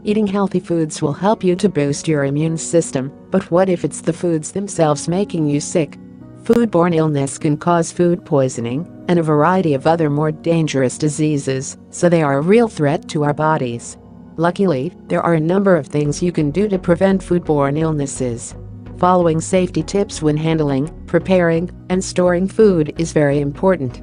Eating healthy foods will help you to boost your immune system, but what if it's the foods themselves making you sick? Foodborne illness can cause food poisoning and a variety of other more dangerous diseases, so they are a real threat to our bodies. Luckily, there are a number of things you can do to prevent foodborne illnesses. Following safety tips when handling, preparing, and storing food is very important.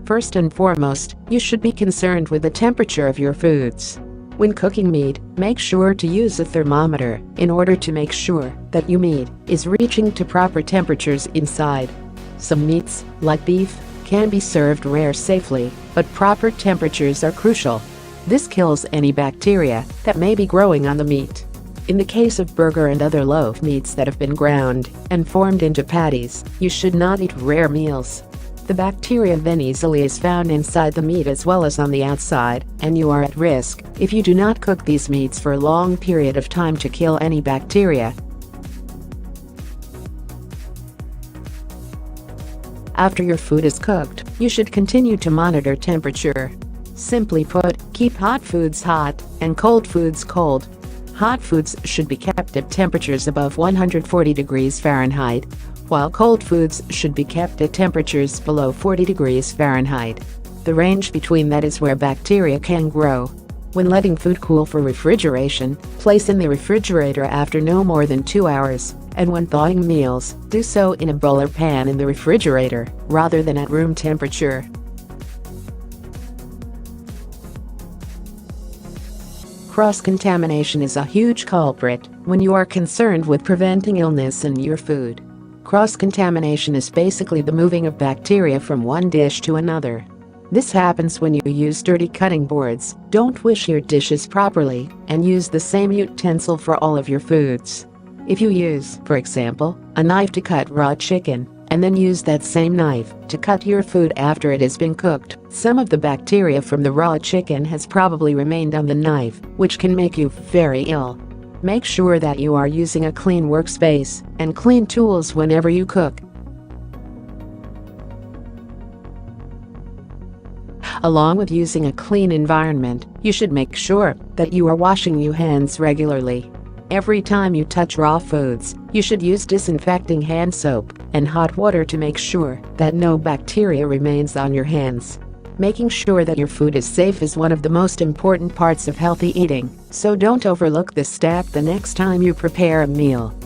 First and foremost, you should be concerned with the temperature of your foods. When cooking meat, make sure to use a thermometer in order to make sure that your meat is reaching to proper temperatures inside. Some meats, like beef, can be served rare safely, but proper temperatures are crucial. This kills any bacteria that may be growing on the meat. In the case of burger and other loaf meats that have been ground and formed into patties, you should not eat rare meals. The bacteria then easily is found inside the meat as well as on the outside, and you are at risk if you do not cook these meats for a long period of time to kill any bacteria. After your food is cooked, you should continue to monitor temperature. Simply put, keep hot foods hot and cold foods cold. Hot foods should be kept at temperatures above 140 degrees Fahrenheit, while cold foods should be kept at temperatures below 40 degrees Fahrenheit. The range between that is where bacteria can grow. When letting food cool for refrigeration, place in the refrigerator after no more than 2 hours, and when thawing meals, do so in a bowl or pan in the refrigerator, rather than at room temperature. Cross-contamination is a huge culprit when you are concerned with preventing illness in your food. Cross-contamination is basically the moving of bacteria from one dish to another. This happens when you use dirty cutting boards, don't wash your dishes properly, and use the same utensil for all of your foods. If you use, for example, a knife to cut raw chicken, and then use that same knife to cut your food after it has been cooked, some of the bacteria from the raw chicken has probably remained on the knife, which can make you very ill. Make sure that you are using a clean workspace and clean tools whenever you cook. Along with using a clean environment, you should make sure that you are washing your hands regularly. Every time you touch raw foods, you should use disinfecting hand soap and hot water to make sure that no bacteria remains on your hands. Making sure that your food is safe is one of the most important parts of healthy eating, so don't overlook this step the next time you prepare a meal.